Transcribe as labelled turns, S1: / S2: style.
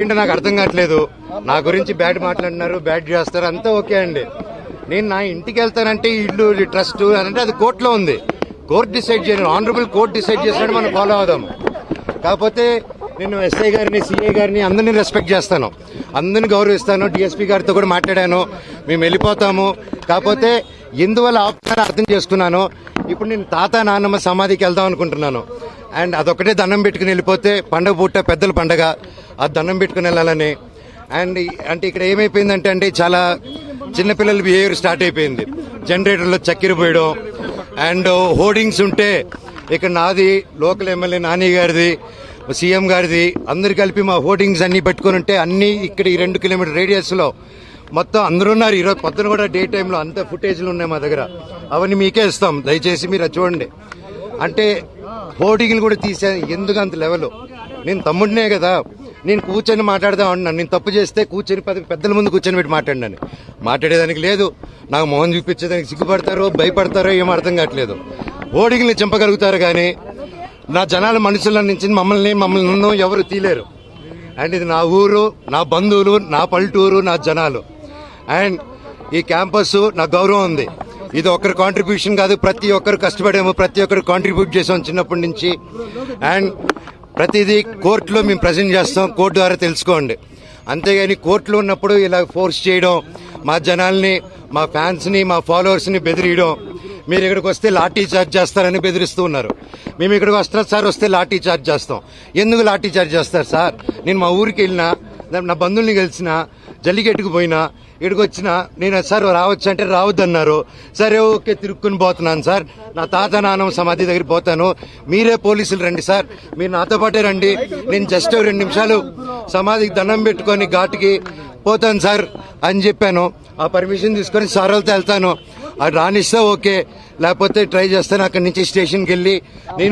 S1: ఏంటో నాకు అర్థం కావట్లేదు. నా గురించి బ్యాడ్ మాట్లాడినారు, బ్యాడ్ చేస్తారు, అంతా ఓకే అండి. నేను నా ఇంటికి వెళ్తానంటే ఇల్లు ట్రస్ట్ అంటే అది కోర్టులో ఉంది. కోర్టు డిసైడ్ చేయను, ఆనరబుల్ కోర్టు డిసైడ్ చేసినట్టు మనం ఫాలో అవుదాం. కాకపోతే నేను ఎస్ఐ గారిని, సిఐ గారిని అందరినీ రెస్పెక్ట్ చేస్తాను, అందరిని గౌరవిస్తాను. డిఎస్పీ గారితో కూడా మాట్లాడాను, మేము వెళ్ళిపోతాము. కాకపోతే ఎందువల్ల ఆపుతారో అర్థం చేసుకున్నాను. ఇప్పుడు నేను తాత నాన్నమ్మ సమాధికి వెళ్దాం అనుకుంటున్నాను. అండ్ అదొకటే దండం పెట్టుకుని వెళ్ళిపోతే పండగ పూట పెద్దల పండగ, అది దండం పెట్టుకుని వెళ్ళాలని. అండ్ అంటే ఇక్కడ ఏమైపోయిందంటే అండి, చాలా చిన్నపిల్లల బిహేవియర్ స్టార్ట్ అయిపోయింది. జనరేటర్లో చక్కెర పోయడం అండ్ హోర్డింగ్స్ ఉంటే ఇక్కడ నాది, లోకల్ ఎమ్మెల్యే నాని గారిది, సీఎం గారిది, అందరు కలిపి మా హోర్డింగ్స్ అన్ని పెట్టుకుని ఉంటే అన్ని ఇక్కడ ఈ 2 కిలోమీటర్ రేడియస్ లో మొత్తం అందరూ ఉన్నారు. ఈరోజు పొద్దున కూడా డే టైంలో అంత ఫుటేజ్లు ఉన్నాయి మా దగ్గర, అవన్నీ మీకే ఇస్తాం, దయచేసి మీరు అది చూడండి. అంటే హోర్డింగ్లు కూడా తీసే ఎందుకు అంత లెవెల్? నేను తమ్ముడినే కదా, నేను కూర్చొని మాట్లాడదాం అంటున్నాను. నేను తప్పు చేస్తే కూర్చొని పెద్దల ముందు కూర్చొని పెట్టి మాట్లాడినాను, మాట్లాడేదానికి లేదు. నాకు మొహం చూపించేదానికి సిగ్గుపడతారో భయపడతారో ఏం అర్థం కావట్లేదు. హోర్డింగ్ని చంపగలుగుతారు కానీ నా జనాల మనుషుల నుంచి మమ్మల్ని నన్ను ఎవరు తీలేరు. అండ్ ఇది నా ఊరు, నా బంధువులు, నా పల్లెటూరు, నా జనాలు. అండ్ ఈ క్యాంపస్ నా గౌరవం ఉంది. ఇది ఒక్కరి కాంట్రిబ్యూషన్ కాదు, ప్రతి ఒక్కరు కష్టపడాము, ప్రతి ఒక్కరు కాంట్రిబ్యూట్ చేసాం చిన్నప్పటి నుంచి. అండ్ ప్రతిదీ కోర్టులో మేము ప్రజెంట్ చేస్తాం, కోర్టు ద్వారా తెలుసుకోండి. అంతేగాని కోర్టులో ఉన్నప్పుడు ఇలా ఫోర్స్ చేయడం, మా జనాల్ని, మా ఫ్యాన్స్ని, మా ఫాలోవర్స్ని బెదిరియడం. మీరు ఇక్కడికి వస్తే లాఠీ చార్జ్ చేస్తారని బెదిరిస్తూ ఉన్నారు. మేము ఇక్కడికి వస్తాం సార్, వస్తే లాఠీ చార్జ్ చేస్తాం. ఎందుకు లాఠీ చార్జ్ చేస్తారు సార్? నేను మా ఊరికి వెళ్ళినా, నా బంధువుల్ని కలిసినా, జల్లికెట్టుకు పోయినా, ఇక్కడికి వచ్చినా నేను సార్ రావచ్చు అంటే రావద్దన్నారు. సరే ఓకే, తిరుక్కుని పోతున్నాను సార్. నా తాత నాన్నమ్మ సమాధి దగ్గరికి పోతాను, మీరే పోలీసులు రండి సార్, మీరు నాతో పాటే రండి. నేను జస్ట్ 2 నిమిషాలు సమాధికి దండం పెట్టుకొని ఘాటుకి పోతాను సార్ అని చెప్పాను. ఆ పర్మిషన్ తీసుకొని సార్ వాళ్ళతో వెళ్తాను. అది రానిస్తే ఓకే, లేకపోతే ట్రై చేస్తాను. అక్కడి నుంచి స్టేషన్కి వెళ్ళి నేను